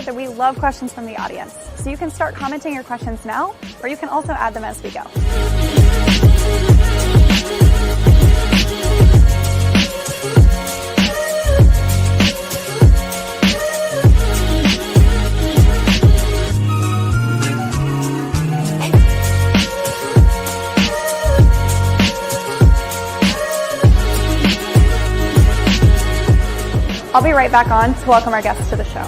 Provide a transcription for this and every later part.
reminder that we love questions from the audience. So you can start commenting your questions now, or you can also add them as we go. I'll be right back on to welcome our guests to the show.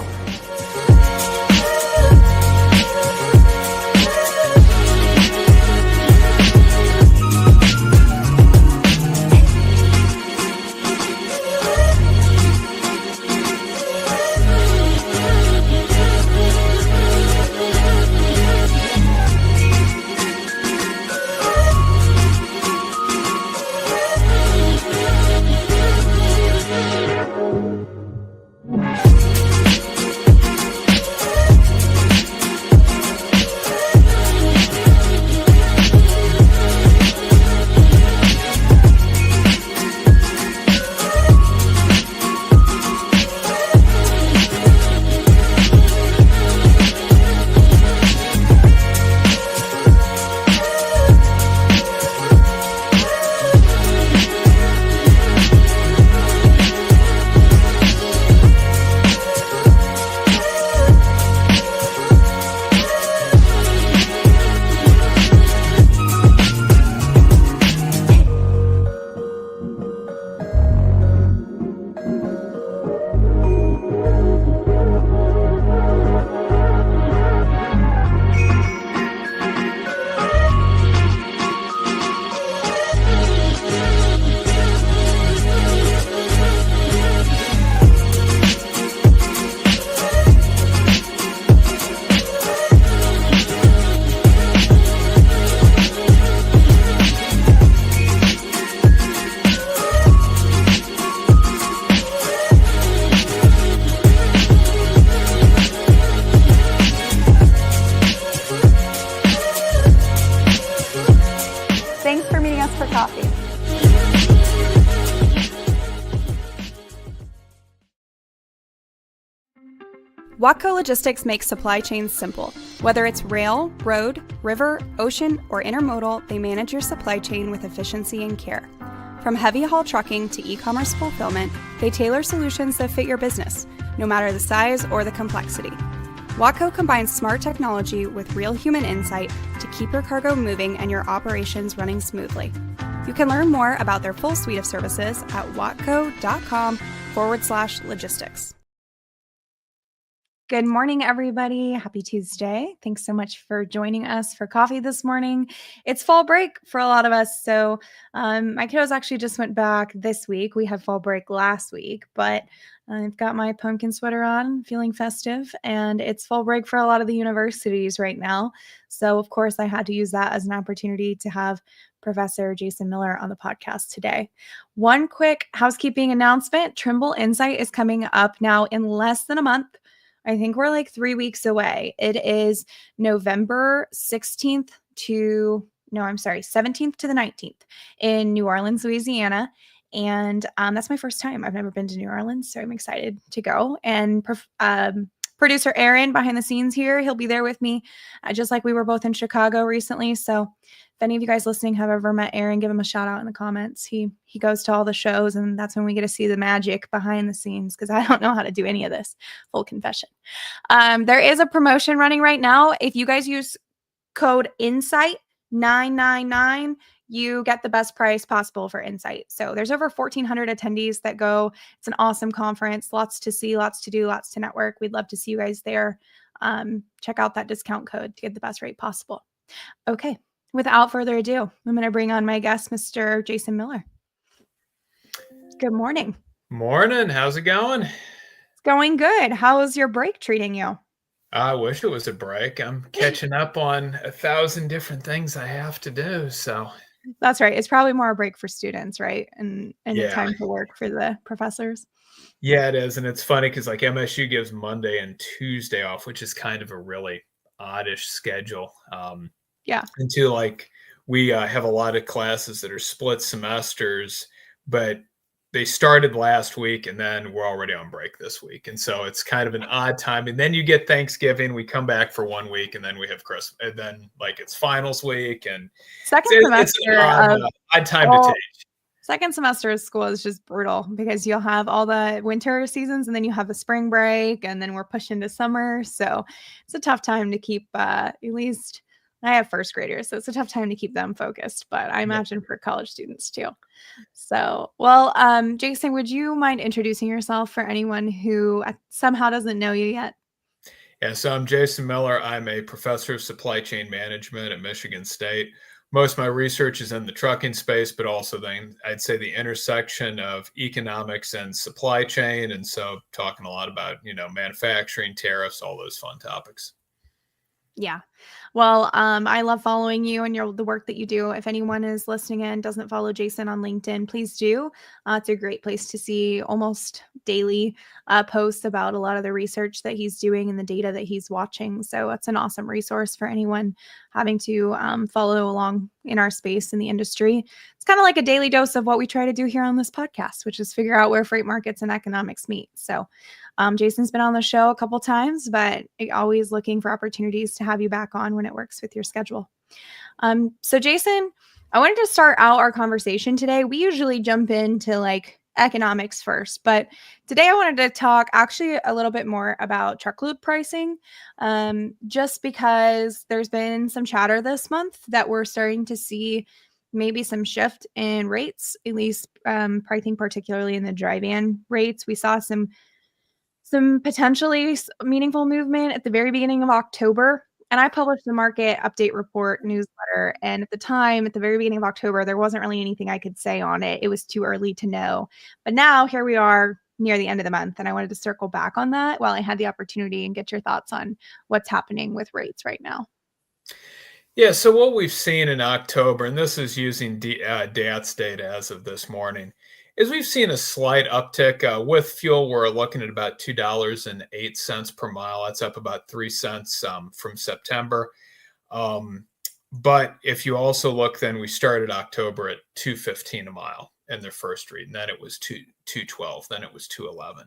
Thanks for meeting us for coffee. Watco Logistics makes supply chains simple. Whether it's rail, road, river, ocean, or intermodal, they manage your supply chain with efficiency and care. From heavy haul trucking to e-commerce fulfillment, they tailor solutions that fit your business, no matter the size or the complexity. Watco combines smart technology with real human insight to keep your cargo moving and your operations running smoothly. You can learn more about their full suite of services at watco.com/logistics. Good morning, everybody. Happy Tuesday. Thanks so much for joining us for coffee this morning. It's fall break for a lot of us. So my kiddos actually just went back this week. We had fall break last week, but I've got my pumpkin sweater on, feeling festive, and it's fall break for a lot of the universities right now. So of course I had to use that as an opportunity to have Professor Jason Miller on the podcast today. One quick housekeeping announcement. Trimble Insight is coming up now in less than a month. I think we're like 3 weeks away. It is November 17th to the 19th in New Orleans, Louisiana. And that's my first time. I've never been to New Orleans, so I'm excited to go. And producer Aaron behind the scenes here, he'll be there with me, just like we were both in Chicago recently. So if any of you guys listening have ever met Aaron, give him a shout out in the comments. He goes to all the shows, and that's when we get to see the magic behind the scenes, because I don't know how to do any of this. Full confession. There is a promotion running right now. If you guys use code INSIGHT999, you get the best price possible for Insight. So there's over 1,400 attendees that go. It's an awesome conference. Lots to see, lots to do, lots to network. We'd love to see you guys there. Check out that discount code to get the best rate possible. Okay. Without further ado, I'm going to bring on my guest, Mr. Jason Miller. Good morning. Morning. How's it going? It's going good. How's your break treating you? I wish it was a break. I'm catching up on 1,000 different things I have to do. So that's right. It's probably more a break for students, right? And yeah. Time to work for the professors. Yeah, it is. And it's funny because like MSU gives Monday and Tuesday off, which is kind of a really oddish schedule. Yeah. Until like we have a lot of classes that are split semesters, but they started last week and then we're already on break this week. And so it's kind of an odd time. And then you get Thanksgiving, we come back for 1 week and then we have Christmas and then like it's finals week and Second it's an semester odd, of odd time to all take. second semester of school is just brutal because you'll have all the winter seasons and then you have the spring break and then we're pushed into summer. So it's a tough time to keep at least I have first graders, so it's a tough time to keep them focused, but I Yeah. imagine for college students too. So, well, Jason, would you mind introducing yourself for anyone who somehow doesn't know you yet? Yeah, so I'm Jason Miller. I'm a professor of supply chain management at Michigan State. Most of my research is in the trucking space, but also then I'd say the intersection of economics and supply chain. And so talking a lot about, manufacturing, tariffs, all those fun topics. Yeah. Well, I love following you and the work that you do. If anyone is listening in doesn't follow Jason on LinkedIn, please do. It's a great place to see almost daily posts about a lot of the research that he's doing and the data that he's watching. So it's an awesome resource for anyone having to follow along in our space in the industry. It's kind of like a daily dose of what we try to do here on this podcast, which is figure out where freight markets and economics meet. So Jason's been on the show a couple times, but always looking for opportunities to have you back on when it works with your schedule. So Jason, I wanted to start out our conversation today. We usually jump into like economics first, but today I wanted to talk actually a little bit more about truckload pricing, just because there's been some chatter this month that we're starting to see maybe some shift in rates, at least pricing, particularly in the dry van rates. We saw some potentially meaningful movement at the very beginning of October. And I published the market update report newsletter. And at the time, at the very beginning of October, there wasn't really anything I could say on it. It was too early to know. But now here we are near the end of the month. And I wanted to circle back on that while I had the opportunity and get your thoughts on what's happening with rates right now. Yeah, so what we've seen in October, and this is using DATS data as of this morning, is we've seen a slight uptick with fuel. We're looking at about $2.08 per mile. That's up about 3 cents from September. But if you also look, then we started October at 2.15 a mile in their first read, and then it was 2.12, then it was 2.11.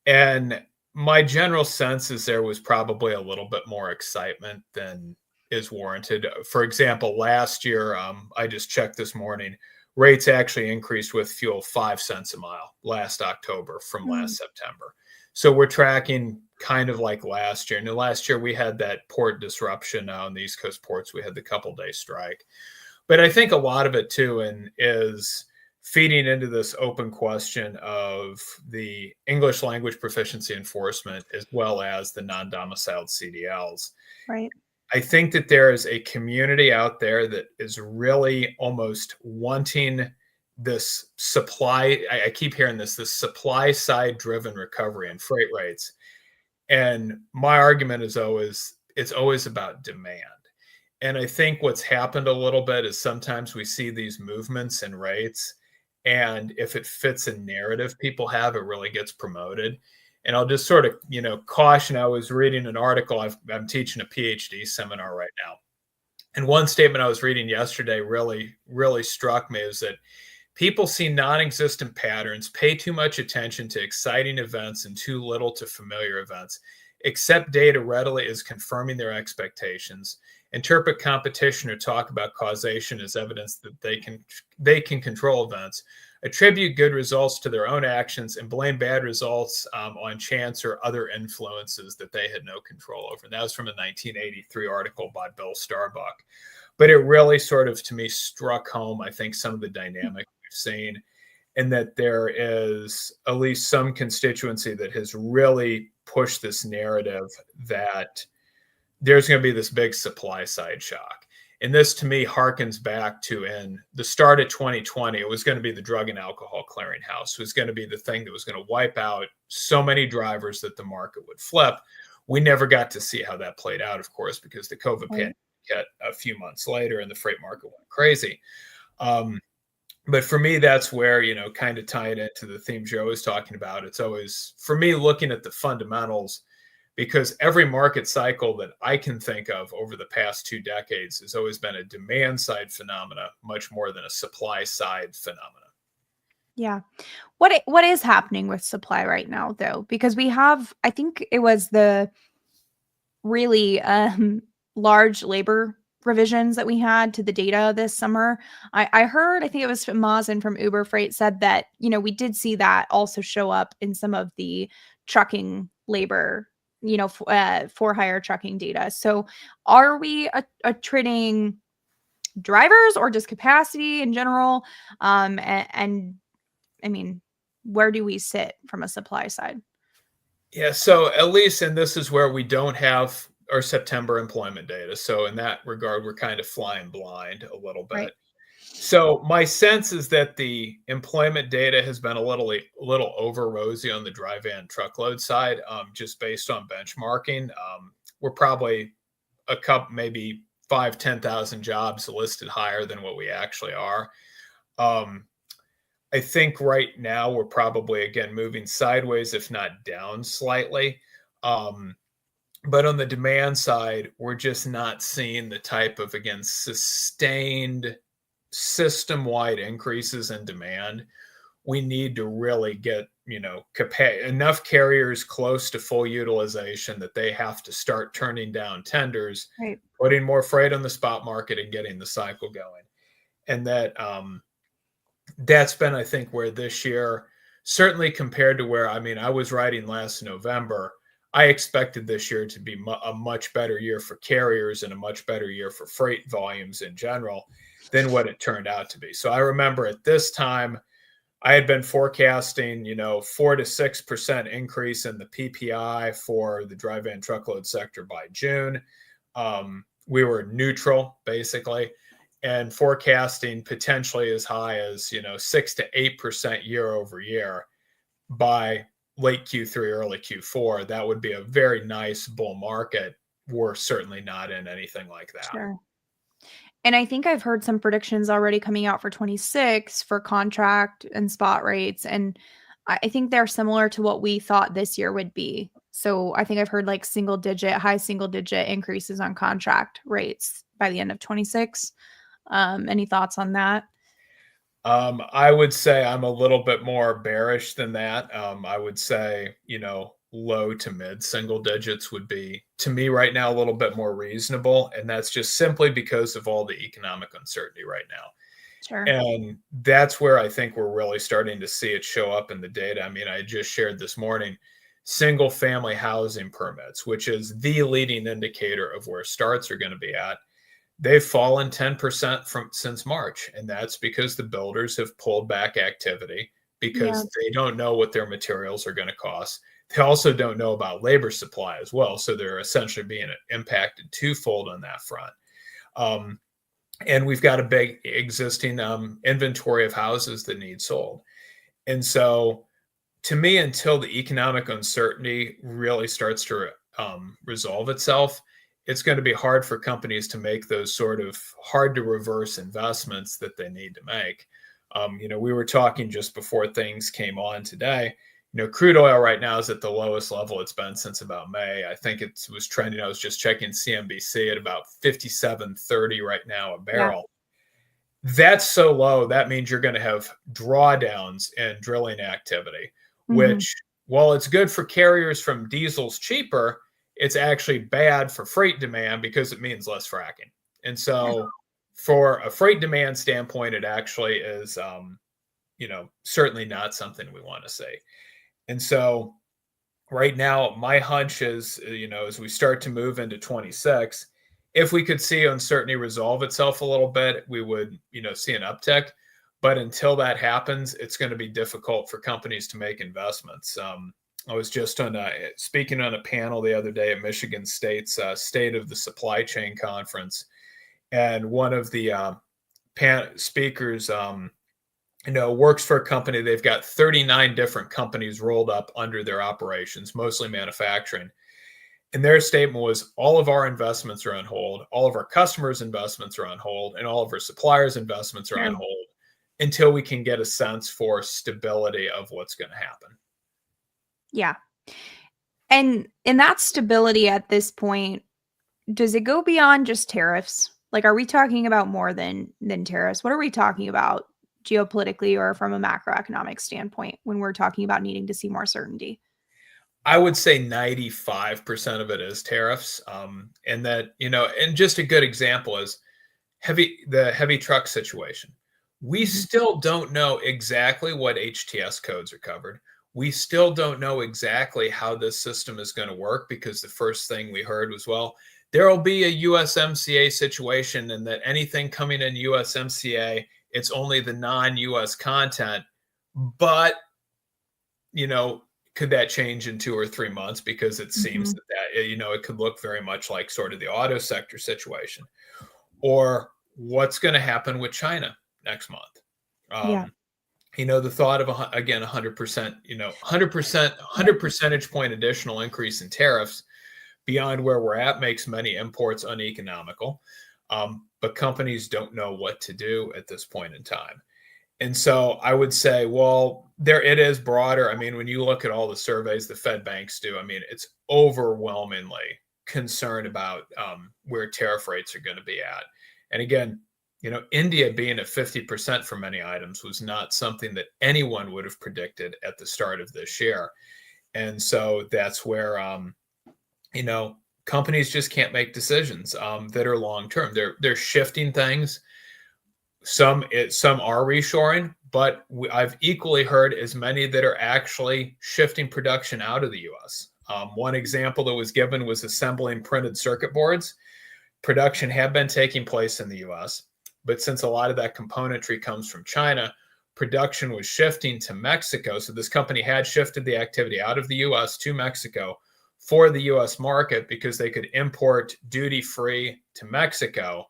And my general sense is there was probably a little bit more excitement than is warranted. For example, last year, I just checked this morning, rates actually increased with fuel 5 cents a mile last October from last September. So we're tracking kind of like last year. And last year we had that port disruption on the East Coast ports. We had the couple-day strike. But I think a lot of it too is feeding into this open question of the English language proficiency enforcement as well as the non-domiciled CDLs. Right. I think that there is a community out there that is really almost wanting this supply. I keep hearing this supply side driven recovery in freight rates. And my argument is always, it's always about demand. And I think what's happened a little bit is sometimes we see these movements in rates. And if it fits a narrative people have, it really gets promoted. And I'll just sort of, caution. I was reading an article. I'm teaching a PhD seminar right now. And one statement I was reading yesterday really, really struck me is that people see non-existent patterns, pay too much attention to exciting events and too little to familiar events, accept data readily as confirming their expectations, interpret competition or talk about causation as evidence that they can control events, attribute good results to their own actions, and blame bad results on chance or other influences that they had no control over. And that was from a 1983 article by Bill Starbuck. But it really sort of, to me, struck home, I think, some of the dynamic we've seen, and that there is at least some constituency that has really pushed this narrative that there's going to be this big supply side shock. And this, to me, harkens back to in the start of 2020, it was going to be the Drug and Alcohol Clearinghouse. It was going to be the thing that was going to wipe out so many drivers that the market would flip. We never got to see how that played out, of course, because the COVID pandemic hit a few months later and the freight market went crazy. But for me, that's where, kind of tie it into the theme Joe was talking about. It's always, for me, looking at the fundamentals, because every market cycle that I can think of over the past 2 decades has always been a demand side phenomena, much more than a supply side phenomena. Yeah. What is happening with supply right now though? Because we have, I think it was the really large labor revisions that we had to the data this summer. I heard, I think it was from Mazen from Uber Freight said that, we did see that also show up in some of the trucking labor, for hire trucking data. So are we attriting drivers or just capacity in general? And I mean, where do we sit from a supply side? Yeah, so at least, and this is where we don't have our September employment data. So in that regard, we're kind of flying blind a little Right. bit. So my sense is that the employment data has been a little over rosy on the dry van truckload side, just based on benchmarking. We're probably a couple, maybe 5, 10,000 jobs listed higher than what we actually are. Um, I think right now we're probably again moving sideways, if not down slightly. Um, but on the demand side, we're just not seeing the type of, again, sustained system-wide increases in demand. We need to really get, enough carriers close to full utilization that they have to start turning down tenders, Right. putting more freight on the spot market and getting the cycle going. And that's been, I think, where this year, certainly compared to where, I mean, I was writing last November, I expected this year to be a much better year for carriers and a much better year for freight volumes in general than what it turned out to be. So I remember at this time, I had been forecasting, 4 to 6% increase in the PPI for the dry van truckload sector by June. We were neutral basically, and forecasting potentially as high as 6 to 8% year over year by late Q3, early Q4. That would be a very nice bull market. We're certainly not in anything like that. Sure. And I think I've heard some predictions already coming out for 26 for contract and spot rates. And I think they're similar to what we thought this year would be. So I think I've heard like high single digit increases on contract rates by the end of 26. Any thoughts on that? I would say I'm a little bit more bearish than that. I would say, low to mid single digits would be, to me right now, a little bit more reasonable. And that's just simply because of all the economic uncertainty right now. Sure. And that's where I think we're really starting to see it show up in the data. I mean, I just shared this morning single family housing permits, which is the leading indicator of where starts are going to be at. They've fallen 10% from since March, and that's because the builders have pulled back activity Yeah. because they don't know what their materials are going to cost. They also don't know about labor supply as well, so they're essentially being impacted twofold on that front. Um, and we've got a big existing inventory of houses that need sold. And so, to me, until the economic uncertainty really starts to resolve itself, it's going to be hard for companies to make those sort of hard to reverse investments that they need to make. We were talking just before things came on today. Crude oil right now is at the lowest level it's been since about May. I think it was trending. I was just checking CNBC at about 57.30 right now a Yeah. barrel. That's so low. That means you're going to have drawdowns in drilling activity, Hmm. which, while it's good for carriers from diesel's cheaper, it's actually bad for freight demand because it means less fracking. And Yeah. so, for a freight demand standpoint, it actually is, certainly not something we want to see. And so, right now, my hunch is, as we start to move into 26, if we could see uncertainty resolve itself a little bit, we would, see an uptick. But until that happens, it's going to be difficult for companies to make investments. I was just speaking on a panel the other day at Michigan State's State of the Supply Chain Conference, and one of the speakers, works for a company. They've got 39 different companies rolled up under their operations, mostly manufacturing. And their statement was, all of our investments are on hold, all of our customers' investments are on hold, and all of our suppliers' investments are on Sure. hold until we can get a sense for stability of what's going to happen. Yeah. And in that stability at this point, does it go beyond just tariffs? Like, are we talking about more than tariffs? What are we talking about? geopolitically or from a macroeconomic standpoint when we're talking about needing to see more certainty? I would say 95% of it is tariffs. And that, and just a good example is the heavy truck situation. We Mhm. still don't know exactly what HTS codes are covered. We still don't know exactly how this system is going to work, because the first thing we heard was, well, there will be a USMCA situation, and that anything coming in USMCA, it's only the non-US content. But, you know, could that change in 2 or 3 months? Because it seems Mhm. that it could look very much like sort of the auto sector situation. Or what's going to happen with China next month? Yeah. The thought of again 100%, 100 percentage point additional increase in tariffs beyond where we're at makes many imports uneconomical. But companies don't know what to do at this point in time. And so I would say, well, there it is broader. I mean, when you look at all the surveys the Fed banks do, I mean, it's overwhelmingly concerned about where tariff rates are going to be at. And again, India being at 50% for many items was not something that anyone would have predicted at the start of this year. And so that's where, companies just can't make decisions that are long term. They're shifting things. Some are reshoring, but I've equally heard as many that are actually shifting production out of the U.S. One example that was given was assembling printed circuit boards. Production had been taking place in the U.S., but since a lot of that componentry comes from China, production was shifting to Mexico. So this company had shifted the activity out of the U.S. to Mexico for the U.S. market, because they could import duty-free to Mexico.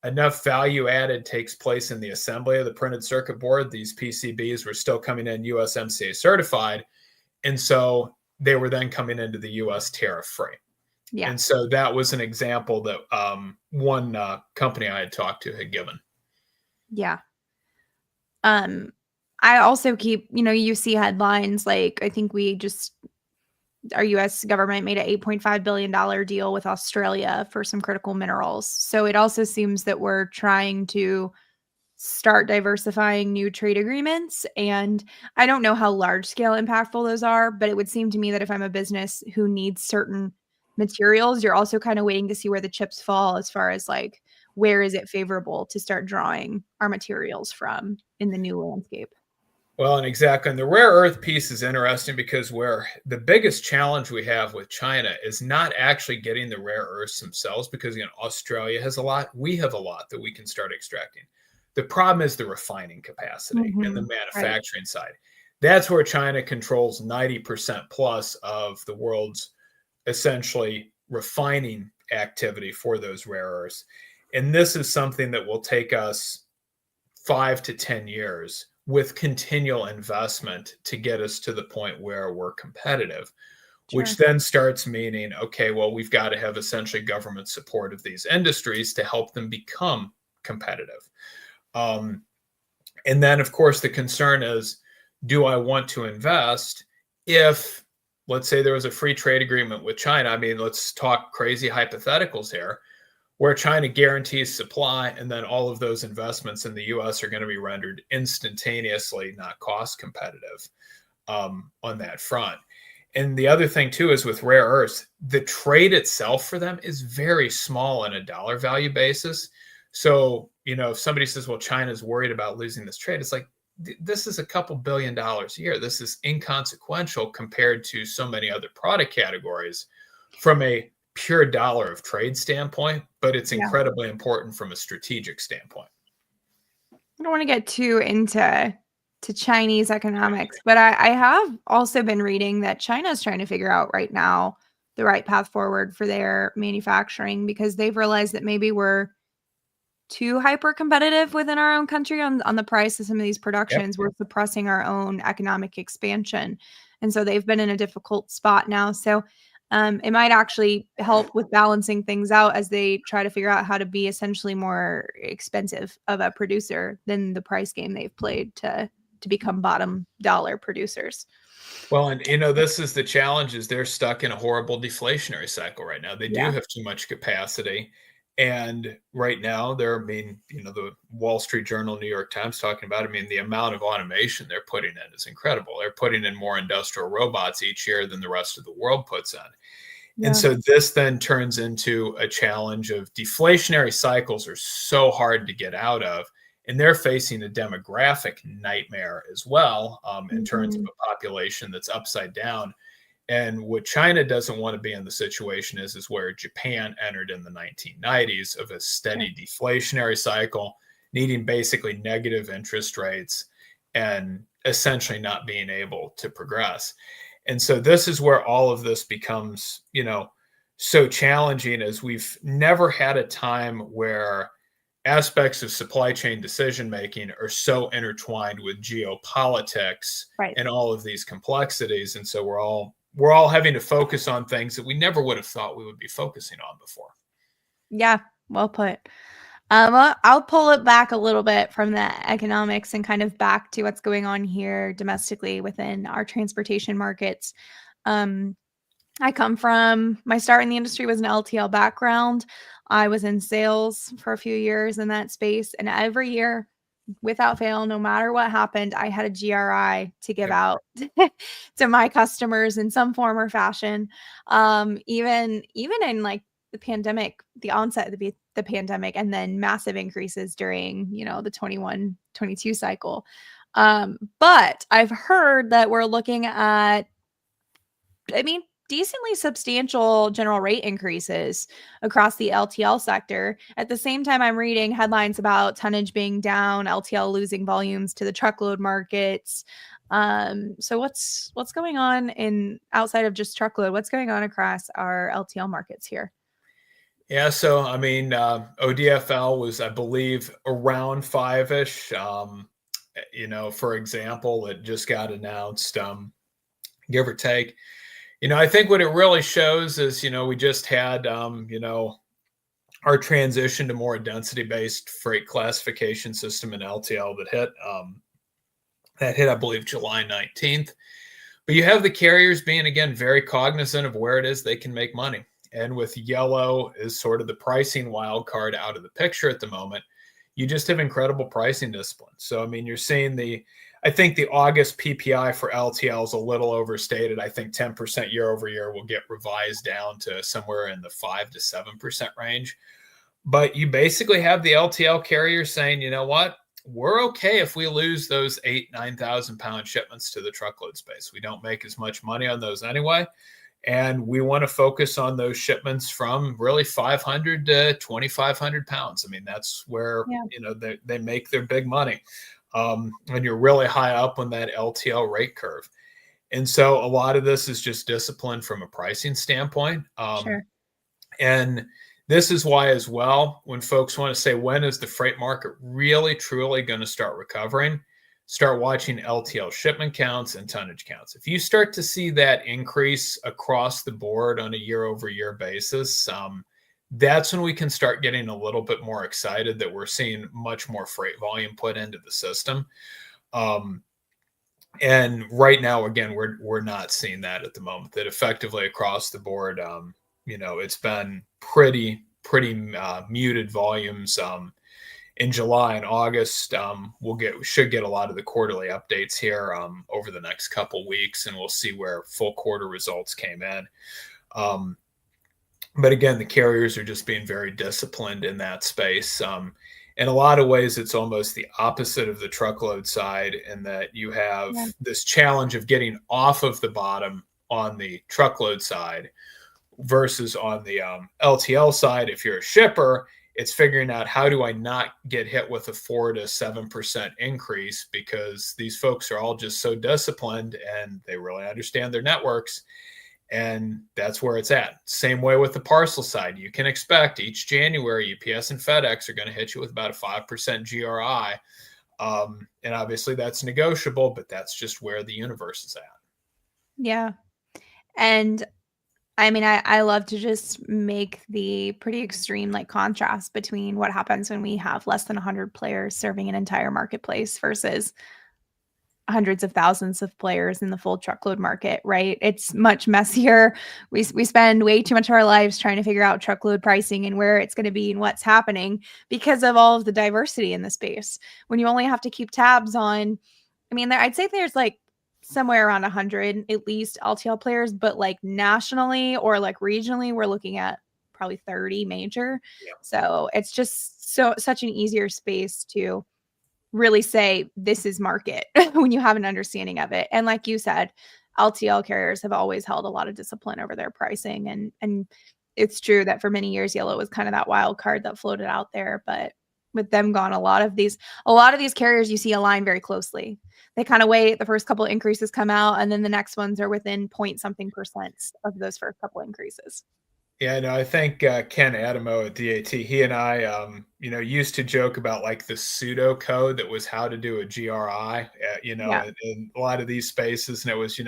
Enough value added takes place in the assembly of the printed circuit board. These PCBs were still coming in USMCA certified. And so they were then coming into the US tariff free. Yeah. And so that was an example that one company I had talked to had given. Yeah. I also keep, you see headlines like, I think our US government made an $8.5 billion deal with Australia for some critical minerals. So it also seems that we're trying to start diversifying new trade agreements. And I don't know how large scale impactful those are, but it would seem to me that if I'm a business who needs certain materials, you're also kind of waiting to see where the chips fall as far as like, where is it favorable to start drawing our materials from in the new landscape? Well, and exactly. And the rare earth piece is interesting, because where the biggest challenge we have with China is not actually getting the rare earths themselves, because Australia has a lot, we have a lot that we can start extracting. The problem is the refining capacity and the Right. manufacturing side. That's where China controls 90% plus of the world's essentially refining activity for those rare earths. And this is something that will take us 5 to 10 years with continual investment to get us to the point where we're competitive, which Sure. then starts meaning, okay, well, we've got to have essentially government support of these industries to help them become competitive. Um, and then, of course, the concern is, do I want to invest if, let's say, there was a free trade agreement with China? I mean, let's talk crazy hypotheticals here, where China guarantees supply, and then all of those investments in the US are going to be rendered instantaneously not cost competitive on that front. And the other thing, too, is with rare earths, the trade itself for them is very small on a dollar value basis. So, if somebody says, well, China's worried about losing this trade, it's like, this is a couple $1 billion a year. This is inconsequential compared to so many other product categories from a pure dollar of trade standpoint, but it's Yeah. incredibly important from a strategic standpoint. I don't want to get too into Chinese economics, but I have also been reading that China is trying to figure out right now the right path forward for their manufacturing, because they've realized that maybe we're too hyper competitive within our own country on the price of some of these Yep. productions. We're suppressing our own economic expansion. And so they've been in a difficult spot now. So it might actually help with balancing things out as they try to figure out how to be essentially more expensive of a producer than the price game they've played to become bottom dollar producers. Well, and this is the challenge, is they're stuck in a horrible deflationary cycle right now. They do Yeah. have too much capacity. And right now, the Wall Street Journal, New York Times talking about it. I mean, the amount of automation they're putting in is incredible. They're putting in more industrial robots each year than the rest of the world puts in. And Yeah. so this then turns into a challenge of deflationary cycles are so hard to get out of. And they're facing a demographic nightmare as well, in terms of Mhm. a population that's upside down. And what China doesn't want to be in the situation is where Japan entered in the 1990s of a Sure. steady deflationary cycle, needing basically negative interest rates and essentially not being able to progress. And so this is where all of this becomes, so challenging, as we've never had a time where aspects of supply chain decision making are so intertwined with geopolitics Right. and all of these complexities. And so we're all having to focus on things that we never would have thought we would be focusing on before. Yeah, well put. I'll pull it back a little bit from the economics and kind of back to what's going on here domestically within our transportation markets. Um, I come from my start in the industry was an LTL background. I was in sales for a few years in that space, and every year, without fail, no matter what happened, I had a GRI to give Yep. out to my customers in some form or fashion. Even in like the pandemic, the onset of the pandemic, and then massive increases during the 21-22 cycle. But I've heard that we're looking at, I mean, decently substantial general rate increases across the LTL sector. At the same time, I'm reading headlines about tonnage being down, LTL losing volumes to the truckload markets. So what's going on in outside of just truckload? What's going on across our LTL markets here? Yeah, so I mean, ODFL was, I believe, around five-ish. For example, it just got announced, give or take. I think what it really shows is, we just had, our transition to more density-based freight classification system in LTL that hit, I believe, July 19th. But you have the carriers being, again, very cognizant of where it is they can make money. And with yellow as sort of the pricing wild card out of the picture at the moment, you just have incredible pricing discipline. So, I mean, you're seeing I think the August PPI for LTL is a little overstated. I think 10% year over year will get revised down to somewhere in the 5 to 7% range. But you basically have the LTL carriers saying, you know what? We're okay if we lose those 9,000 pound shipments to the truckload space. We don't make as much money on those anyway. And we want to focus on those shipments from really 500 to 2,500 pounds. I mean, that's where, Yeah. they make their big money. And you're really high up on that LTL rate curve. And so a lot of this is just discipline from a pricing standpoint. Sure. And this is why, as well, when folks want to say, when is the freight market really, truly going to start recovering? Start watching LTL shipment counts and tonnage counts. If you start to see that increase across the board on a year over year basis, that's when we can start getting a little bit more excited that we're seeing much more freight volume put into the system. And right now, again, we're not seeing that at the moment. That effectively across the board, it's been pretty muted volumes. In July and August, we should get a lot of the quarterly updates here over the next couple weeks, and we'll see where full quarter results came in. But again, the carriers are just being very disciplined in that space. In a lot of ways, it's almost the opposite of the truckload side, in that you have Yeah. this challenge of getting off of the bottom on the truckload side versus on the LTL side. If you're a shipper, it's figuring out, how do I not get hit with a 4 to 7% increase, because these folks are all just so disciplined and they really understand their networks. And that's where it's at. Same way with the parcel side. You can expect each January, UPS and FedEx are going to hit you with about a 5% GRI. And obviously that's negotiable, but that's just where the universe is at. Yeah. And I mean, I love to just make the pretty extreme like contrast between what happens when we have less than 100 players serving an entire marketplace versus hundreds of thousands of players in the full truckload market, right? It's much messier. We spend way too much of our lives trying to figure out truckload pricing and where it's going to be and what's happening because of all of the diversity in the space. When you only have to keep tabs on, I mean, I'd say there's like somewhere around 100 at least LTL players, but like nationally or like regionally, we're looking at probably 30 major. Yeah. So it's just such an easier space to really say this is market when you have an understanding of it. And like you said, LTL carriers have always held a lot of discipline over their pricing. And it's true that for many years, Yellow was kind of that wild card that floated out there. But with them gone, a lot of these carriers you see align very closely. They kind of wait, the first couple of increases come out, and then the next ones are within point something percent of those first couple of increases. Yeah, no, I think Ken Adamo at DAT, he and I, used to joke about like the pseudo code that was how to do a GRI, Yeah. in a lot of these spaces. And it was,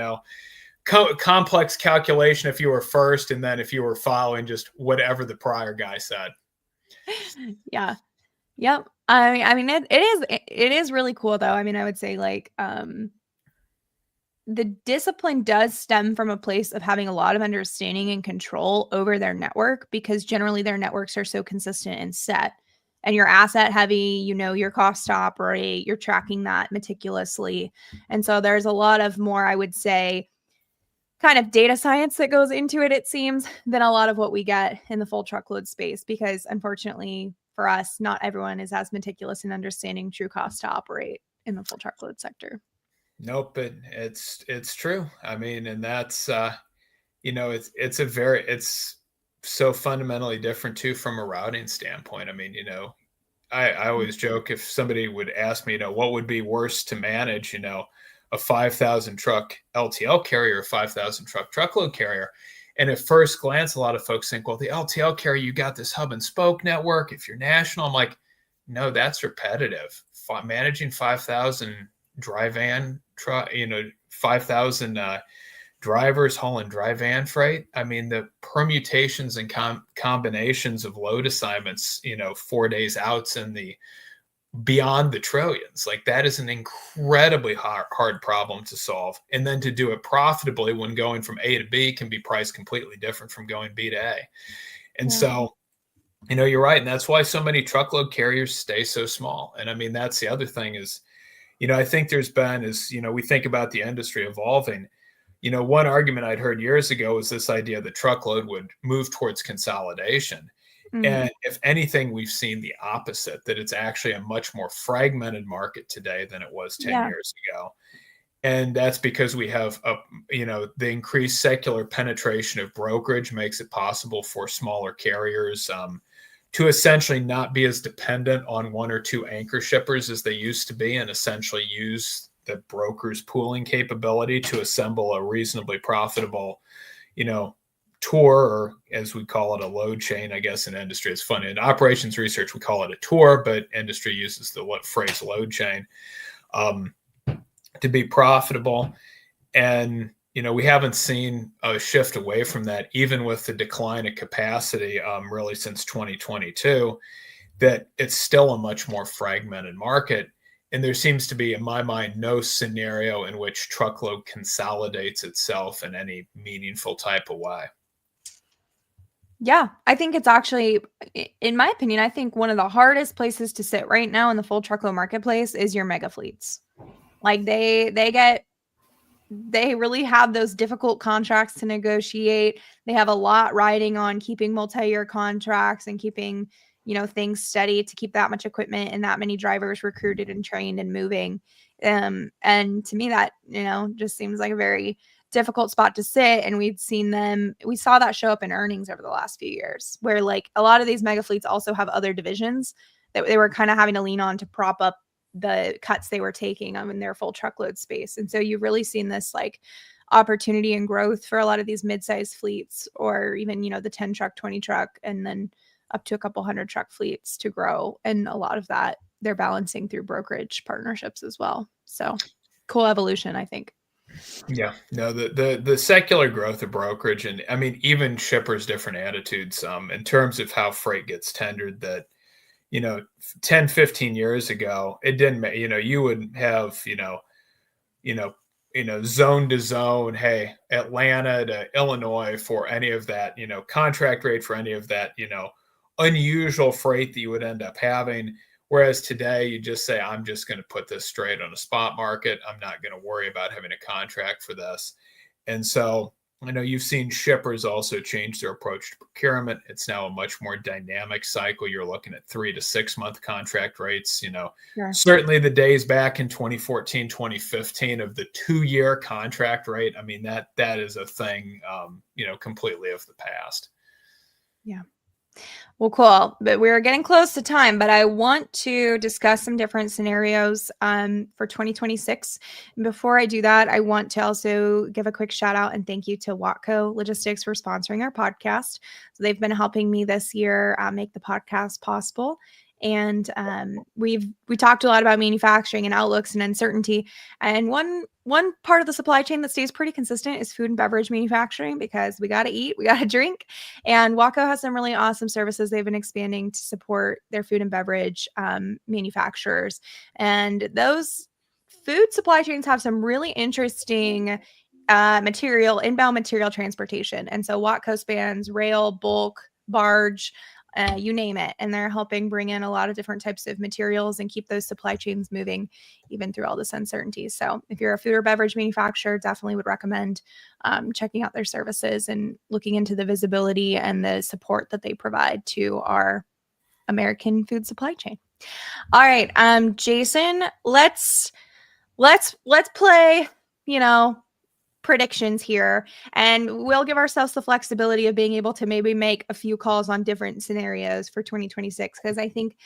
complex calculation if you were first, and then if you were following just whatever the prior guy said. Yeah. Yep. It is really cool though. I mean, I would say like, the discipline does stem from a place of having a lot of understanding and control over their network because generally their networks are so consistent and set. And you're asset heavy, you know your cost to operate, you're tracking that meticulously. And so there's a lot of more, I would say, kind of data science that goes into it, it seems, than a lot of what we get in the full truckload space. Because unfortunately for us, not everyone is as meticulous in understanding true cost to operate in the full truckload sector. Nope, but it's true. I mean, and that's it's so fundamentally different too from a routing standpoint. I mean, I always joke if somebody would ask me, what would be worse to manage, a 5,000 truck LTL carrier, a 5,000 truck truckload carrier. And at first glance, a lot of folks think, well, the LTL carrier, you got this hub and spoke network. If you're national, I'm like, no, that's repetitive. Managing 5,000 dry van truck, 5,000 drivers hauling dry van freight. I mean, the permutations and combinations of load assignments, 4 days outs and the beyond the trillions, like that is an incredibly hard problem to solve. And then to do it profitably when going from A to B can be priced completely different from going B to A. And so, you're right. And that's why so many truckload carriers stay so small. And I mean, that's the other thing is, I think there's been we think about the industry evolving. One argument I'd heard years ago was this idea that truckload would move towards consolidation. Mm-hmm. And if anything, we've seen the opposite, that it's actually a much more fragmented market today than it was 10 years ago. And that's because we have, the increased secular penetration of brokerage makes it possible for smaller carriers to essentially not be as dependent on one or two anchor shippers as they used to be, and essentially use the broker's pooling capability to assemble a reasonably profitable, tour, or as we call it, a load chain. I guess in industry, it's funny. In operations research, we call it a tour, but industry uses the phrase load chain to be profitable. And, we haven't seen a shift away from that, even with the decline of capacity really since 2022, that it's still a much more fragmented market. And there seems to be, in my mind, no scenario in which truckload consolidates itself in any meaningful type of way. Yeah, I think it's actually, in my opinion, I think one of the hardest places to sit right now in the full truckload marketplace is your mega fleets. Like they really have those difficult contracts to negotiate. They have a lot riding on keeping multi-year contracts and keeping, things steady to keep that much equipment and that many drivers recruited and trained and moving. And to me, that, just seems like a very difficult spot to sit. And we saw that show up in earnings over the last few years, where like a lot of these mega fleets also have other divisions that they were kind of having to lean on to prop up the cuts they were taking in their full truckload space. And so you've really seen this like opportunity and growth for a lot of these mid-sized fleets, or even, the 10 truck, 20 truck, and then up to a couple hundred truck fleets to grow. And a lot of that they're balancing through brokerage partnerships as well. So cool evolution, I think. Yeah, no, the secular growth of brokerage, and I mean, even shippers' different attitudes in terms of how freight gets tendered, that, 10, 15 years ago, it didn't, you would have, you know, zone to zone, hey, Atlanta to Illinois for any of that, contract rate for any of that, unusual freight that you would end up having. Whereas today you just say, I'm just going to put this straight on a spot market. I'm not going to worry about having a contract for this. And so I know you've seen shippers also change their approach to procurement. It's now a much more dynamic cycle. You're looking at 3 to 6 month contract rates. Sure. Certainly the days back in 2014, 2015 of the 2-year contract rate. I mean, that is a thing, completely of the past. Yeah. Well, cool. But we're getting close to time, but I want to discuss some different scenarios for 2026. And before I do that, I want to also give a quick shout out and thank you to Watco Logistics for sponsoring our podcast. So they've been helping me this year make the podcast possible. And we talked a lot about manufacturing and outlooks and uncertainty. And one part of the supply chain that stays pretty consistent is food and beverage manufacturing, because we got to eat, we got to drink. And Waco has some really awesome services they've been expanding to support their food and beverage manufacturers. And those food supply chains have some really interesting inbound material transportation. And so Watco spans rail, bulk, barge, you name it. And they're helping bring in a lot of different types of materials and keep those supply chains moving even through all this uncertainty. So if you're a food or beverage manufacturer, definitely would recommend checking out their services and looking into the visibility and the support that they provide to our American food supply chain. All right, Jason, let's play, predictions here, and we'll give ourselves the flexibility of being able to maybe make a few calls on different scenarios for 2026, because I think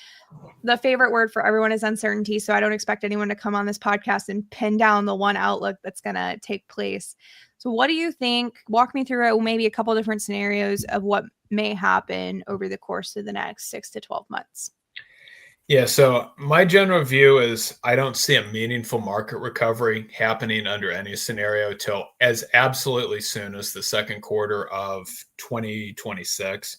the favorite word for everyone is uncertainty. So I don't expect anyone to come on this podcast and pin down the one outlook that's going to take place. So what do you think? Walk me through maybe a couple different scenarios of what may happen over the course of the next 6 to 12 months. Yeah, so my general view is I don't see a meaningful market recovery happening under any scenario till as absolutely soon as the second quarter of 2026.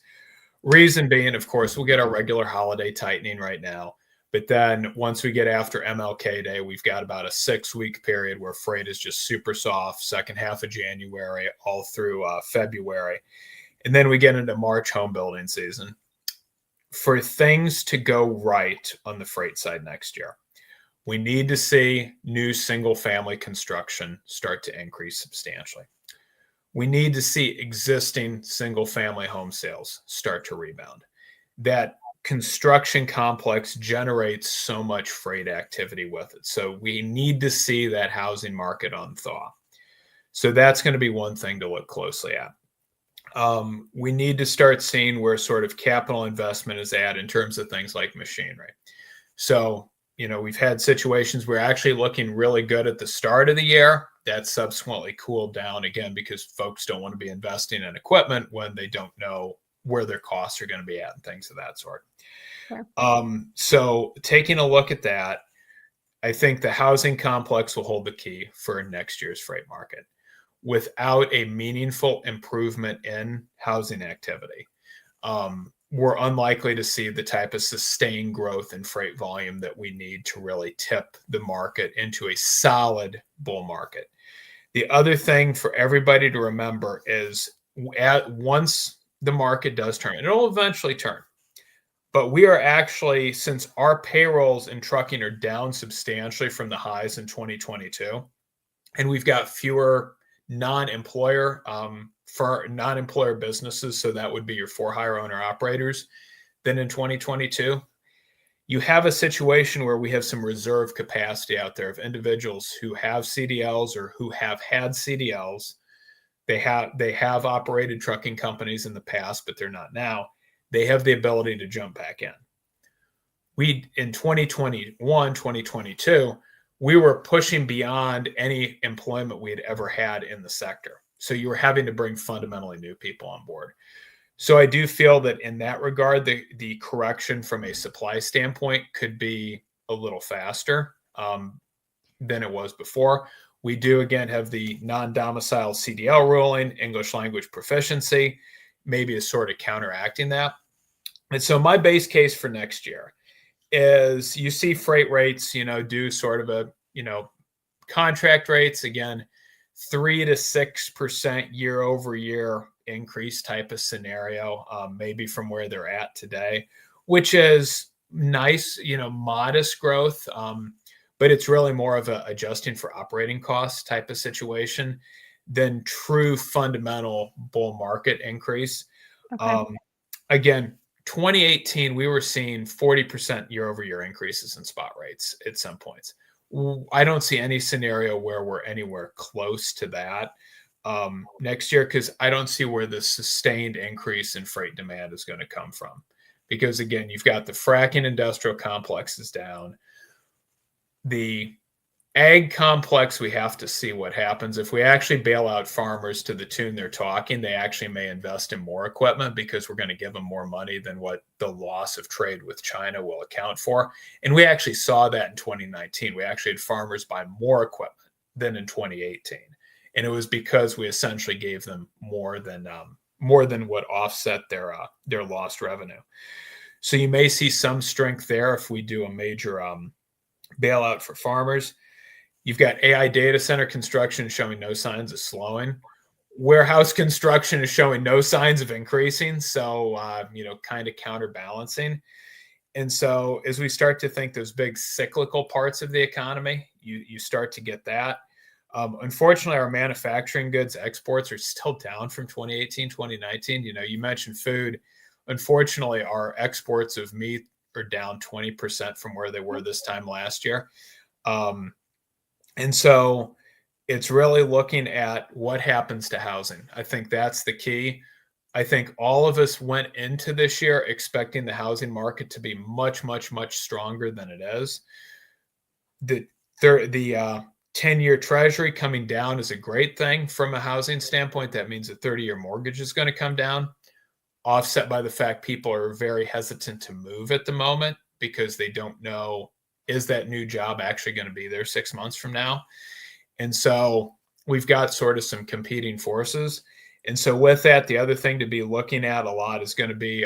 Reason being, of course, we'll get our regular holiday tightening right now. But then once we get after MLK Day, we've got about a 6-week period where freight is just super soft, second half of January, all through February. And then we get into March home building season. For things to go right on the freight side next year, we need to see new single family construction start to increase substantially. We need to see existing single family home sales start to rebound. That construction complex generates so much freight activity with it. So we need to see that housing market unthaw. So that's going to be one thing to look closely at. We need to start seeing where sort of capital investment is at in terms of things like machinery. So, we've had situations where actually looking really good at the start of the year. That subsequently cooled down again because folks don't want to be investing in equipment when they don't know where their costs are going to be at and things of that sort. Sure. So taking a look at that, I think the housing complex will hold the key for next year's freight market. Without a meaningful improvement in housing activity, we're unlikely to see the type of sustained growth in freight volume that we need to really tip the market into a solid bull market. The other thing for everybody to remember is once the market does turn, and it'll eventually turn, but we are actually, since our payrolls in trucking are down substantially from the highs in 2022, and we've got fewer non-employer for non-employer businesses, so that would be your for-hire owner operators, than in 2022. You have a situation where we have some reserve capacity out there of individuals who have CDLs or who have had CDLs. They have operated trucking companies in the past, but they're not now. They have the ability to jump back in. We, in 2021, 2022, we were pushing beyond any employment we had ever had in the sector. So you were having to bring fundamentally new people on board. So I do feel that in that regard, the correction from a supply standpoint could be a little faster than it was before. We do, again, have the non-domicile CDL ruling, English language proficiency, maybe is sort of counteracting that. And so my base case for next year is you see freight rates, do sort of a, contract rates, again, 3 to 6% year over year increase type of scenario, maybe from where they're at today, which is nice, modest growth. But it's really more of a adjusting for operating costs type of situation than true fundamental bull market increase. Okay. Again, 2018, we were seeing 40% year over year increases in spot rates at some points. I don't see any scenario where we're anywhere close to that next year, because I don't see where the sustained increase in freight demand is going to come from. Because again, you've got the fracking industrial complexes down. The ag complex, we have to see what happens. If we actually bail out farmers to the tune they're talking, they actually may invest in more equipment because we're going to give them more money than what the loss of trade with China will account for. And we actually saw that in 2019. We actually had farmers buy more equipment than in 2018. And it was because we essentially gave them more than what offset their lost revenue. So you may see some strength there if we do a major bailout for farmers. You've got AI data center construction showing no signs of slowing. Warehouse construction is showing no signs of increasing. So, kind of counterbalancing. And so as we start to think those big cyclical parts of the economy, you start to get that. Unfortunately, our manufacturing goods exports are still down from 2018, 2019. You mentioned food. Unfortunately, our exports of meat are down 20% from where they were this time last year. And so it's really looking at what happens to housing. I think that's the key. I think all of us went into this year expecting the housing market to be much, much, much stronger than it is. The 10-year treasury coming down is a great thing from a housing standpoint. That means a 30-year mortgage is going to come down, offset by the fact people are very hesitant to move at the moment because they don't know, is that new job actually going to be there 6 months from now? And so we've got sort of some competing forces. And so with that, the other thing to be looking at a lot is going to be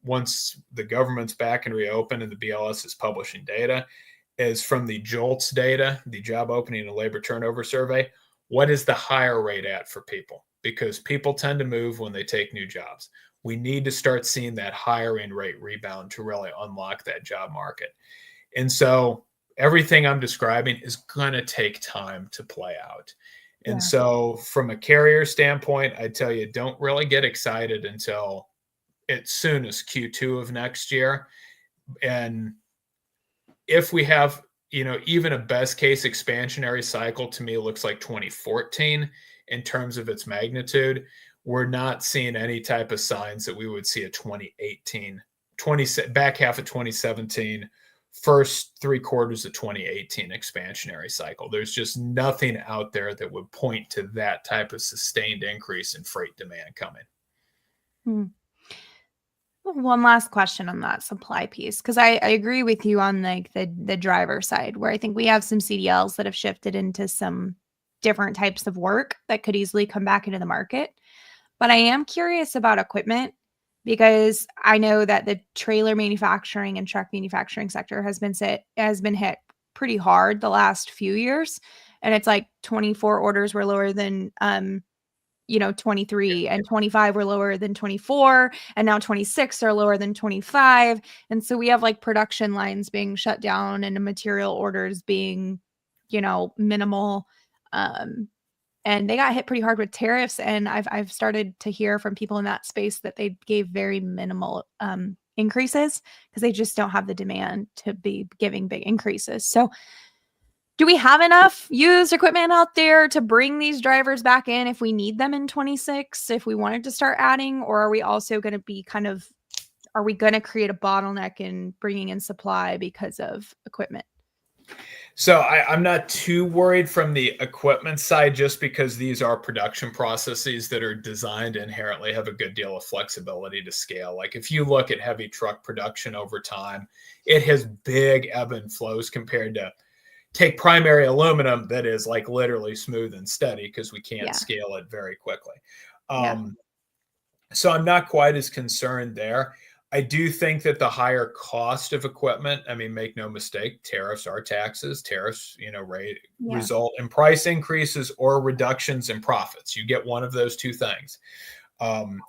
once the government's back and reopened and the BLS is publishing data, is from the JOLTS data, the Job Opening and Labor Turnover Survey, what is the hire rate at for people? Because people tend to move when they take new jobs. We need to start seeing that hiring rate rebound to really unlock that job market. And so everything I'm describing is going to take time to play out. And so from a carrier standpoint, I tell you, don't really get excited until as soon as Q2 of next year. And if we have, even a best case expansionary cycle, to me looks like 2014 in terms of its magnitude. We're not seeing any type of signs that we would see a 2018, back half of 2017, first 3 quarters of 2018 expansionary cycle. There's just nothing out there that would point to that type of sustained increase in freight demand coming. One last question on that supply piece, because I agree with you on like the driver side, where I think we have some CDLs that have shifted into some different types of work that could easily come back into the market. But I am curious about equipment, because I know that the trailer manufacturing and truck manufacturing sector has been hit pretty hard the last few years. And it's like 24 orders were lower than 23, and 25 were lower than 24, and now 26 are lower than 25. And so we have like production lines being shut down and material orders being, minimal. And they got hit pretty hard with tariffs. And I've started to hear from people in that space that they gave very minimal increases because they just don't have the demand to be giving big increases. So do we have enough used equipment out there to bring these drivers back in if we need them in 26, if we wanted to start adding? Or are we also going to be are we going to create a bottleneck in bringing in supply because of equipment? So I'm not too worried from the equipment side, just because these are production processes that are designed to inherently have a good deal of flexibility to scale. Like if you look at heavy truck production over time, it has big ebb and flows compared to take primary aluminum that is like literally smooth and steady, because we can't scale it very quickly. So I'm not quite as concerned there. I do think that the higher cost of equipment, I mean, make no mistake, tariffs are taxes. Tariffs, Yeah. result in price increases or reductions in profits. You get one of those two things. Um,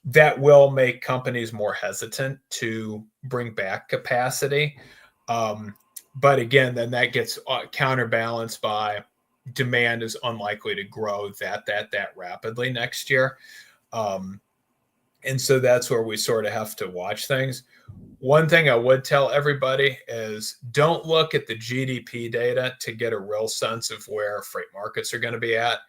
that will make companies more hesitant to bring back capacity. Um, but again, then that gets counterbalanced by demand is unlikely to grow that rapidly next year. Um, and so that's where we sort of have to watch things. One thing I would tell everybody is don't look at the GDP data to get a real sense of where freight markets are going to be at,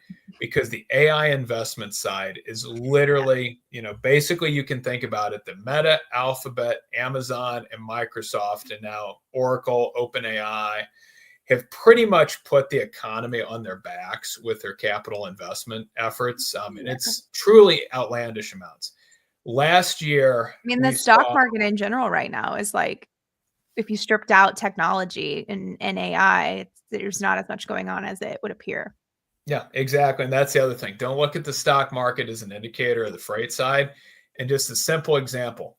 because the AI investment side is literally, basically you can think about it, the Meta, Alphabet, Amazon, and Microsoft, and now Oracle, OpenAI have pretty much put the economy on their backs with their capital investment efforts. And Yeah. it's truly outlandish amounts. Last year, I mean, the we stock saw, market in general right now is like, if you stripped out technology and AI, there's not as much going on as it would appear. yeah, exactly. And that's the other thing. Don't look at the stock market as an indicator of the freight side. And just a simple example,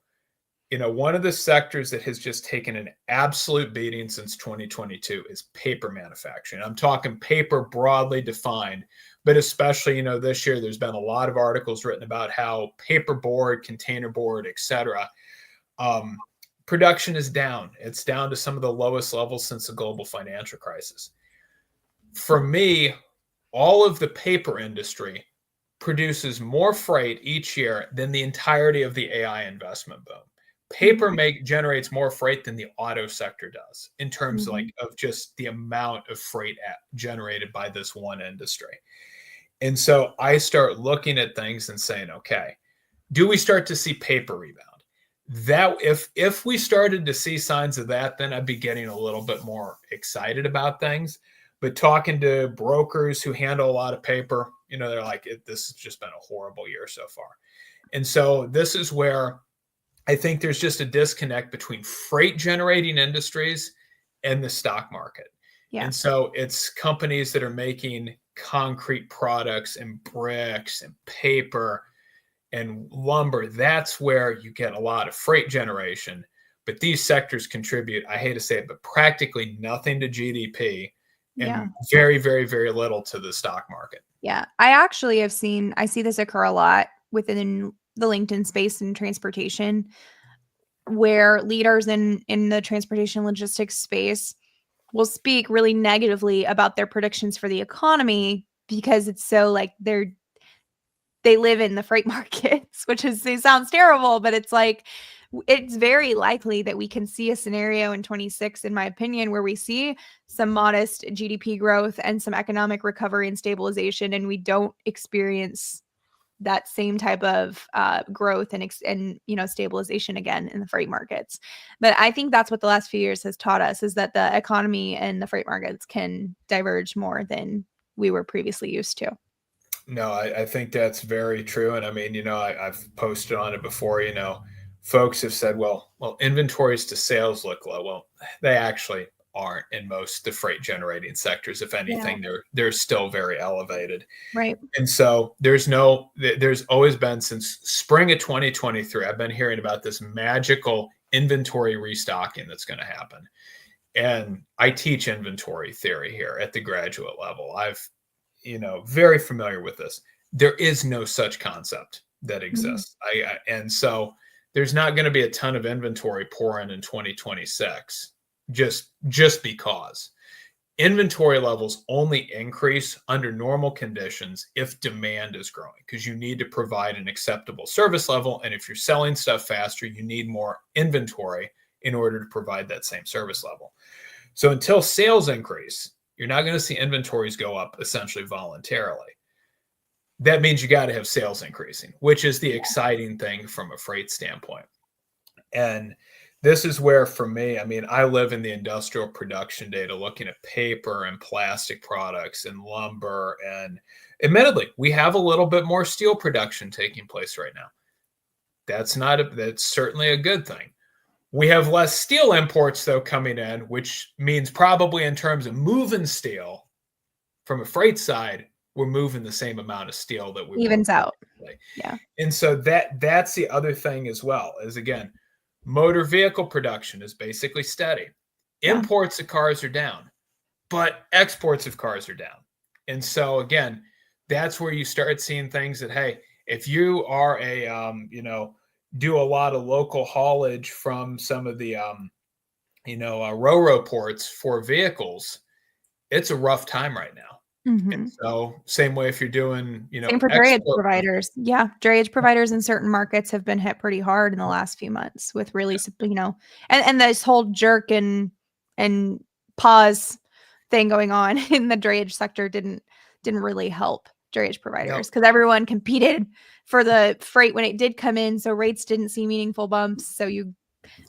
one of the sectors that has just taken an absolute beating since 2022 is paper manufacturing. I'm talking paper broadly defined, but especially, this year there's been a lot of articles written about how paperboard, containerboard, et cetera, production is down. It's down to some of the lowest levels since the global financial crisis. For me, all of the paper industry produces more freight each year than the entirety of the AI investment boom. Paper generates more freight than the auto sector does in terms of just the amount of freight generated by this one industry. And so I start looking at things and saying, okay, do we start to see paper rebound? That if we started to see signs of that, then I'd be getting a little bit more excited about things. But talking to brokers who handle a lot of paper, they're like, this has just been a horrible year so far. And so this is where I think there's just a disconnect between freight generating industries and the stock market. Yeah. And so it's companies that are making concrete products and bricks and paper and lumber. That's where you get a lot of freight generation. But these sectors contribute, I hate to say it, but practically nothing to GDP and very, very, very little to the stock market. Yeah. I actually I see this occur a lot within the LinkedIn space and transportation, where leaders in the transportation logistics space will speak really negatively about their predictions for the economy because it's so like they live in the freight markets, it sounds terrible, but it's like, it's very likely that we can see a scenario in 26, in my opinion, where we see some modest GDP growth and some economic recovery and stabilization, and we don't experience that same type of growth and stabilization again in the freight markets. But I think that's what the last few years has taught us, is that the economy and the freight markets can diverge more than we were previously used to. No, I think that's very true. And I mean, I've posted on it before, folks have said, well, inventories to sales look low. Well, they actually aren't in most the freight generating sectors. If anything, they're still very elevated. Right. And so there's always been, since spring of 2023, I've been hearing about this magical inventory restocking that's going to happen. And I teach inventory theory here at the graduate level. I've very familiar with this. There is no such concept that exists. And so there's not going to be a ton of inventory pouring in 2026 just because inventory levels only increase under normal conditions if demand is growing, because you need to provide an acceptable service level. And if you're selling stuff faster, you need more inventory in order to provide that same service level. So until sales increase, you're not going to see inventories go up essentially voluntarily. That means you got to have sales increasing, which is the exciting thing from a freight standpoint. And this is where, for me, I mean, I live in the industrial production data, looking at paper and plastic products and lumber. And admittedly, we have a little bit more steel production taking place right now. That's certainly a good thing. We have less steel imports, though, coming in, which means probably in terms of moving steel from a freight side, we're moving the same amount of steel that we evens were out. previously. Yeah. And so that's the other thing as well, is again, Motor vehicle production is basically steady. Yeah. Imports of cars are down, but exports of cars are down. And so again, that's where you start seeing things that, hey, if you are do a lot of local haulage from some of the, Ro-Ro ports for vehicles, it's a rough time right now. And Mhm. so same way if you're doing, Same for drayage export. providers. Yeah, drayage providers in certain markets have been hit pretty hard in the last few months with really, and this whole jerk and pause thing going on in the drayage sector didn't really help drayage No, providers because everyone competed for the freight when it did come in, so rates didn't see meaningful bumps. So you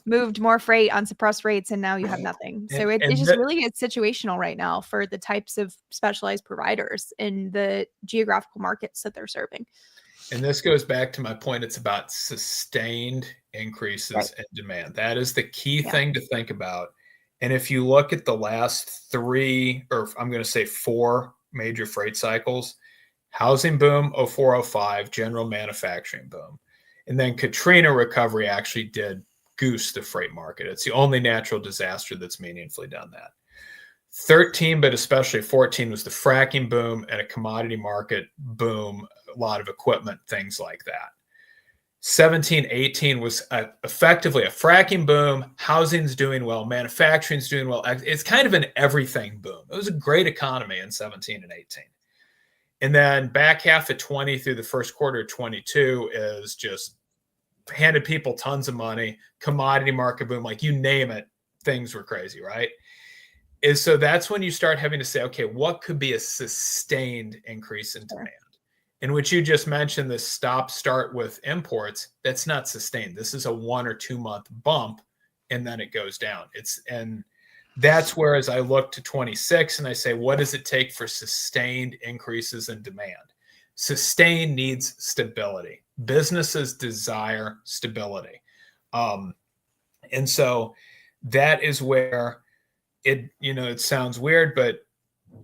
moved more freight on suppressed rates and now you have nothing. So it's and just really it's situational right now for the types of specialized providers in the geographical markets that they're serving. And this goes back to my point. It's about sustained Right. increases in demand. That is the key Yeah. thing to think about. And if you look at the last three, or I'm going to say four major freight cycles, housing boom, 0405, general manufacturing boom. And then Katrina recovery actually did goose the freight market. It's the only natural disaster that's meaningfully done that. 13, but especially 14 was the fracking boom and a commodity market boom, a lot of equipment, things like that. 17, 18 was effectively a fracking boom. Housing's doing well. Manufacturing's doing well. It's kind of an everything boom. It was a great economy in 17 and 18. And then back half of 20 through the first quarter of 22 is just handed people tons of money, commodity market boom, like you name it, things were crazy, right? So that's when you start having to say, okay, what could be a sustained increase in demand? In which you just mentioned the stop start with imports, that's not sustained. This is a 1 or 2 month bump and then it goes down. And that's where, as I look to 26 and I say, what does it take for sustained increases in demand? Sustain needs stability. Businesses desire stability. And so that is where it sounds weird, but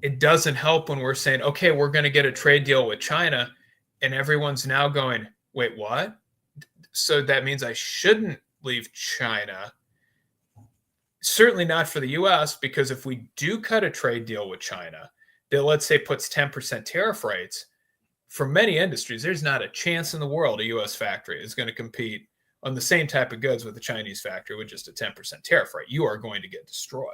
it doesn't help when we're saying, okay, we're going to get a trade deal with China. And everyone's now going, wait, what? So that means I shouldn't leave China. Certainly not for the US, because if we do cut a trade deal with China that, let's say, puts 10% tariff rates, for many industries, there's not a chance in the world a US factory is going to compete on the same type of goods with a Chinese factory with just a 10% tariff rate. You are going to get destroyed.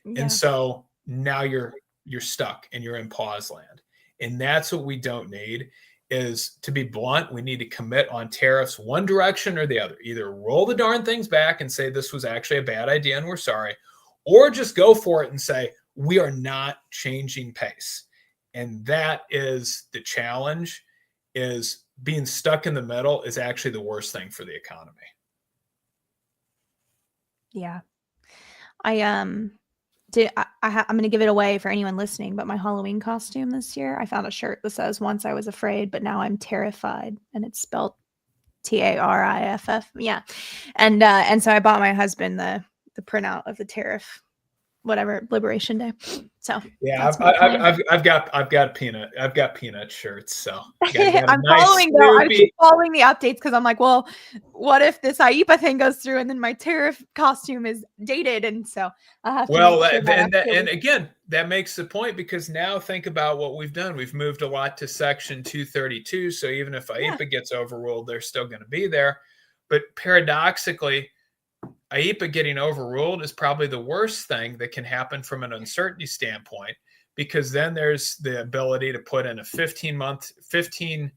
And Yeah. so now you're stuck and you're in pause land. And that's what we don't need. Is, to be blunt, we need to commit on tariffs one direction or the other. Either roll the darn things back and say this was actually a bad idea and we're sorry, or just go for it and say we are not changing pace. And that is the challenge. Is being stuck in the middle is actually the worst thing for the economy. Yeah. I'm going to give it away for anyone listening, but my Halloween costume this year, I found a shirt that says once I was afraid, but now I'm terrified. And it's spelled TARIFF. Yeah. And so I bought my husband the printout of the tariff, whatever, Liberation Day. So Yeah, that's my plan. I've got peanut shirts. So got a I'm nice following though. I Snoopy. keep following the updates because I'm like, well, what if this IEPA thing goes through and then my tariff costume is dated? And so I have to make Well, sure that and actually. again, that makes the point, because now think about what we've done. We've moved a lot to Section 232. So even if Yeah. IEPA gets overruled, they're still going to be there. But paradoxically, IEPA getting overruled is probably the worst thing that can happen from an uncertainty standpoint, because then there's the ability to put in a 15%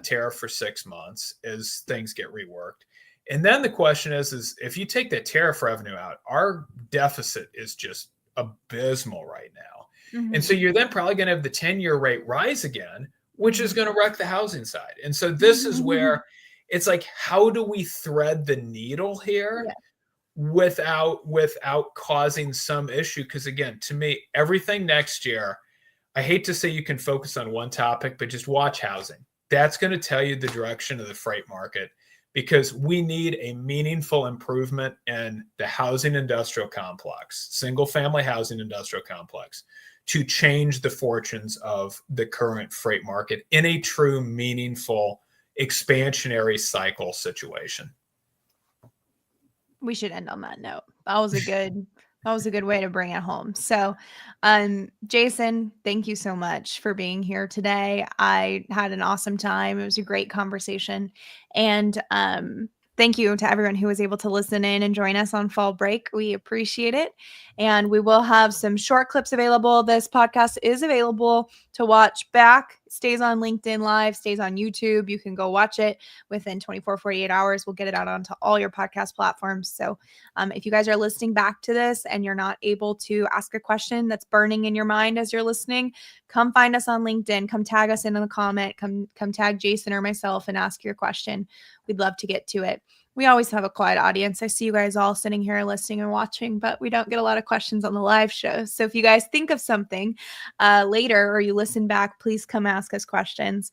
tariff for 6 months as things get reworked. And then the question is if you take that tariff revenue out, our deficit is just abysmal right now. And so Mhm. you're then probably going to have the 10-year rate rise again, which is going to wreck the housing side. And so this is where it's like, how do we thread the needle here Yeah. without causing some issue? Because again, to me, everything next year, I hate to say you can focus on one topic, but just watch housing. That's going to tell you the direction of the freight market, because we need a meaningful improvement in the housing industrial complex, single family housing industrial complex, to change the fortunes of the current freight market in a true, meaningful, expansionary cycle situation. We should end on that note. That was a good way to bring it home. So, Jason, thank you so much for being here today. I had an awesome time. It was a great conversation. And thank you to everyone who was able to listen in and join us on fall break. We appreciate it. And we will have some short clips available. This podcast is available to watch back. It stays on LinkedIn Live, stays on YouTube. You can go watch it within 24, 48 hours. We'll get it out onto all your podcast platforms. So if you guys are listening back to this and you're not able to ask a question that's burning in your mind as you're listening, come find us on LinkedIn. Come tag us in the comment. Come tag Jason or myself and ask your question. We'd love to get to it. We always have a quiet audience. I see you guys all sitting here listening and watching, but we don't get a lot of questions on the live show. So if you guys think of something later or you listen back, please come ask us questions.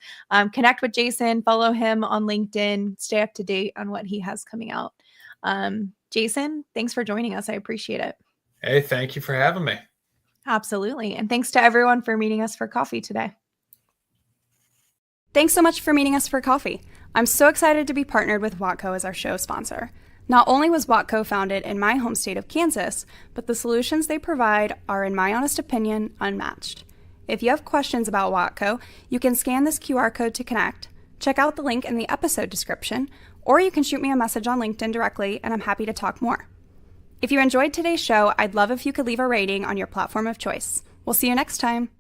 Connect with Jason, follow him on LinkedIn, stay up to date on what he has coming out. Jason, thanks for joining us. I appreciate it. Hey, thank you for having me. Absolutely. And thanks to everyone for meeting us for coffee today. Thanks so much for meeting us for coffee. I'm so excited to be partnered with Watco as our show sponsor. Not only was Watco founded in my home state of Kansas, but the solutions they provide are, in my honest opinion, unmatched. If you have questions about Watco, you can scan this QR code to connect, check out the link in the episode description, or you can shoot me a message on LinkedIn directly, and I'm happy to talk more. If you enjoyed today's show, I'd love if you could leave a rating on your platform of choice. We'll see you next time.